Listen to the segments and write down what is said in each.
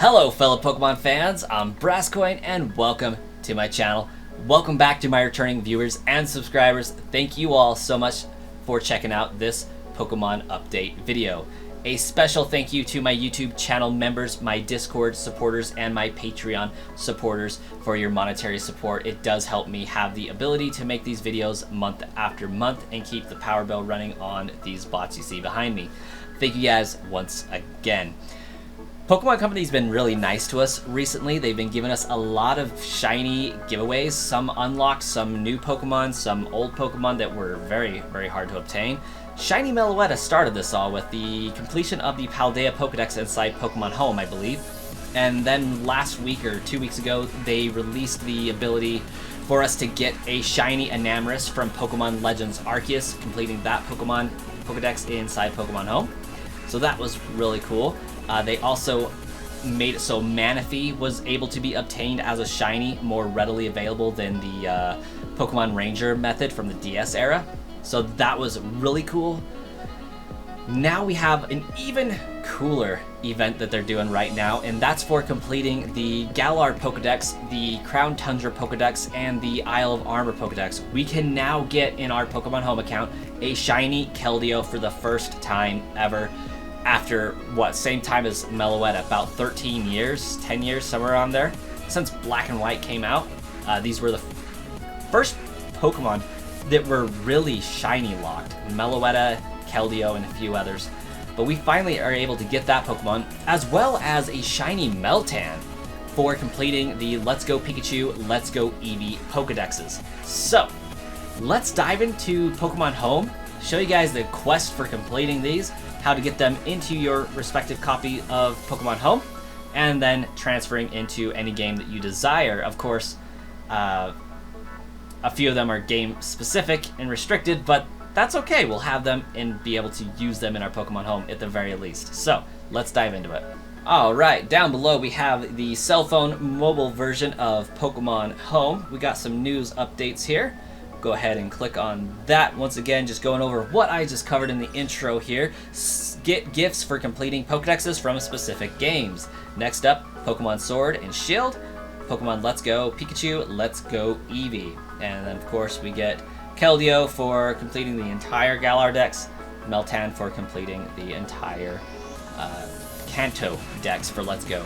Hello fellow Pokemon fans, I'm Brascoin and welcome to my channel. Welcome back to my returning viewers and subscribers. Thank you all so much for checking out this Pokemon update video. A special thank you to my YouTube channel members, my Discord supporters, and my Patreon supporters for your monetary support. It does help me have the ability to make these videos month after month and keep the power bill running on these bots you see behind me. Thank you guys once again. Pokemon Company's been really nice to us recently. They've been giving us a lot of shiny giveaways, some unlocked, some new Pokemon, some old Pokemon that were very, very hard to obtain. Shiny Meloetta started this all with the completion of the Keldeo Pokedex inside Pokemon Home, I believe. And then last week or 2 weeks ago, they released the ability for us to get a shiny Enamorus from Pokemon Legends Arceus, completing that Pokemon Pokedex inside Pokemon Home. So that was really cool. They also made it so Manaphy was able to be obtained as a shiny more readily available than the Pokemon Ranger method from the DS era. So that was really cool. Now we have an even cooler event that they're doing right now, and that's for completing the Galar Pokedex, the Crown Tundra Pokedex, and the Isle of Armor Pokedex. We can now get in our Pokemon Home account a shiny Keldeo for the first time ever. After what, same time as Meloetta, about 13 years, 10 years, somewhere around there, since Black and White came out. These were the first Pokemon that were really shiny locked. Meloetta, Keldeo, and a few others. But we finally are able to get that Pokemon, as well as a shiny Meltan for completing the Let's Go Pikachu, Let's Go Eevee Pokedexes. So, let's dive into Pokemon Home, show you guys the quest for completing these, how to get them into your respective copy of Pokemon Home, and then transferring into any game that you desire. Of course, a few of them are game specific and restricted, but that's okay. We'll have them and be able to use them in our Pokemon Home at the very least. So let's dive into it. Alright, down below we have the cell phone mobile version of Pokemon Home. We got some news updates here. Go ahead and click on that. Once again, just going over what I just covered in the intro here. Get gifts for completing Pokedexes from specific games. Next up, Pokemon Sword and Shield, Pokemon Let's Go Pikachu, Let's Go Eevee. And then of course we get Keldeo for completing the entire Galar Dex, Meltan for completing the entire Kanto Dex for Let's Go.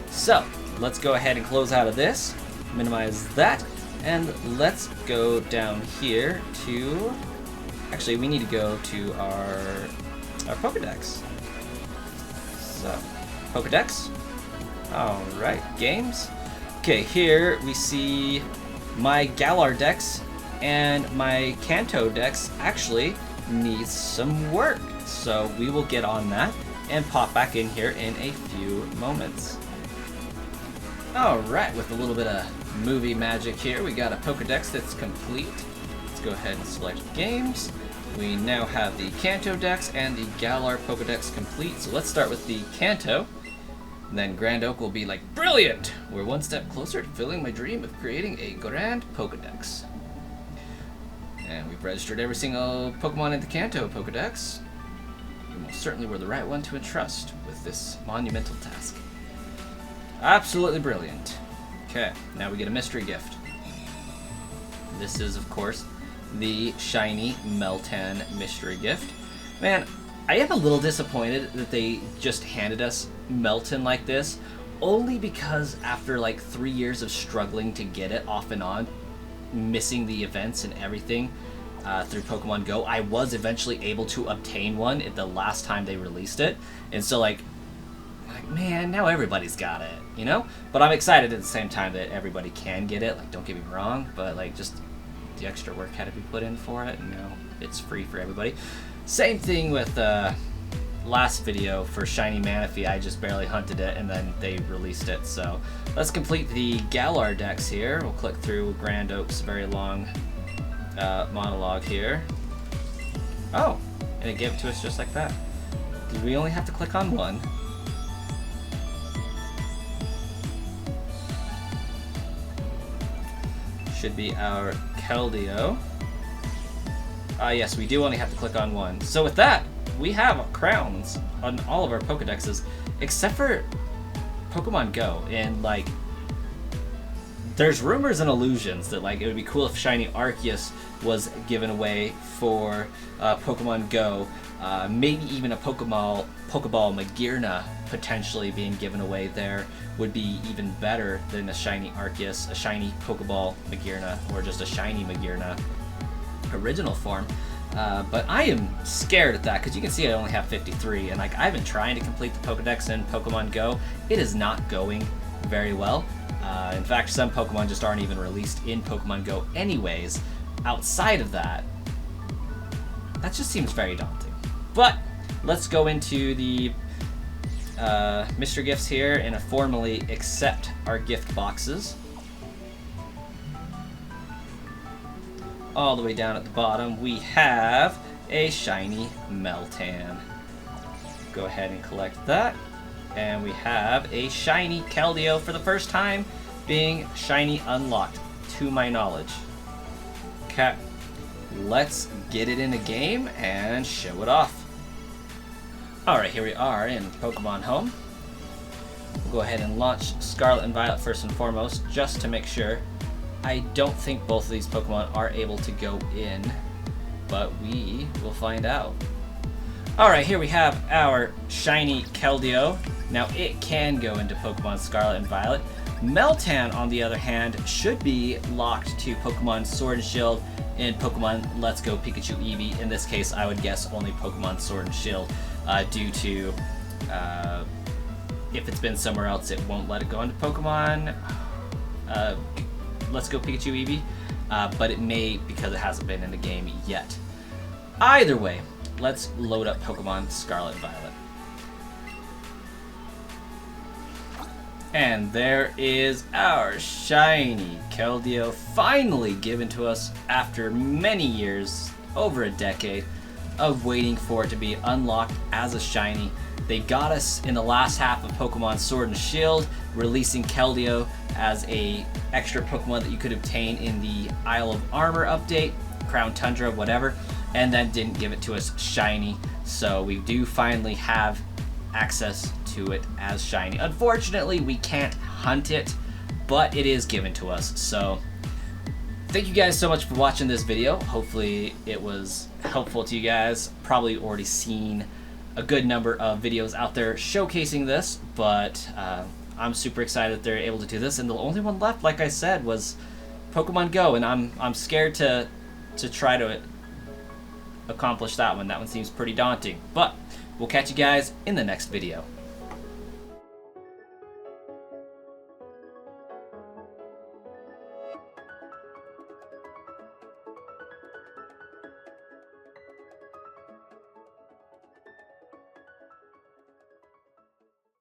So, let's go ahead and close out of this, minimize that. And let's go down here to... Actually, we need to go to our Pokedex. So, Pokedex. Alright, games. Okay, here we see my Galar Dex and my Kanto Dex actually needs some work. So we will get on that and pop back in here in a few moments. Alright, with a little bit of movie magic here, we got a Pokedex that's complete. Let's go ahead and select games. We now have the Kanto Dex and the Galar Pokedex complete. So let's start with the Kanto. And then Grand Oak will be like, brilliant! We're one step closer to fulfilling my dream of creating a grand Pokedex. And we've registered every single Pokemon in the Kanto Pokedex. You most certainly were the right one to entrust with this monumental task. Absolutely brilliant. Okay, now we get a mystery gift. This is, of course, the shiny Meltan mystery gift. Man, I am a little disappointed that they just handed us Meltan like this, only because after like 3 years of struggling to get it off and on, missing the events and everything through Pokemon Go, I was eventually able to obtain one at the last time they released it. And so like man, now everybody's got it, you know? But I'm excited at the same time that everybody can get it. Like, don't get me wrong, but like just the extra work had to be put in for it, and now it's free for everybody. Same thing with last video for shiny Manaphy. I just barely hunted it and then they released it. So let's complete the Galar Dex here. We'll click through Grand Oak's very long monologue here. Oh, and it gave it to us just like that. Did we only have to click on one? Should be our Keldeo. Yes, we do only have to click on one. So with that, we have crowns on all of our Pokedexes, except for Pokemon Go, and like there's rumors and illusions that like it would be cool if shiny Arceus was given away for Pokemon Go. Maybe even a Pokeball Magearna potentially being given away there would be even better than a shiny Arceus, a shiny Pokeball Magearna, or just a shiny Magearna original form. But I am scared at that because you can see I only have 53, and like I've been trying to complete the Pokedex in Pokemon Go. It is not going very well. In fact, some Pokemon just aren't even released in Pokemon Go anyways. Outside of that, that just seems very daunting. But let's go into the mystery gifts here and formally accept our gift boxes. All the way down at the bottom, we have a shiny Meltan. Go ahead and collect that. And we have a shiny Keldeo for the first time being shiny unlocked, to my knowledge. Okay, let's get it in a game and show it off. Alright, here we are in Pokemon Home. We'll go ahead and launch Scarlet and Violet first and foremost, just to make sure. I don't think both of these Pokemon are able to go in, but we will find out. Alright, here we have our shiny Keldeo. Now it can go into Pokemon Scarlet and Violet. Meltan, on the other hand, should be locked to Pokemon Sword and Shield in Pokemon Let's Go Pikachu Eevee. In this case, I would guess only Pokemon Sword and Shield, due to if it's been somewhere else, it won't let it go into Pokemon Let's Go Pikachu Eevee, but it may because it hasn't been in the game yet. Either way, let's load up Pokemon Scarlet and Violet. And there is our shiny Keldeo, finally given to us after many years, over a decade, of waiting for it to be unlocked as a shiny. They got us in the last half of Pokemon Sword and Shield, releasing Keldeo as a extra Pokemon that you could obtain in the Isle of Armor update, Crown Tundra, whatever, and then didn't give it to us shiny. So we do finally have access to it as shiny. Unfortunately, we can't hunt it, but it is given to us. So thank you guys so much for watching this video. Hopefully it was helpful to you guys. Probably already seen a good number of videos out there showcasing this, but I'm super excited that they're able to do this. And the only one left, like I said, was Pokemon Go, and I'm scared to try to accomplish that one. That one seems pretty daunting, but we'll catch you guys in the next video.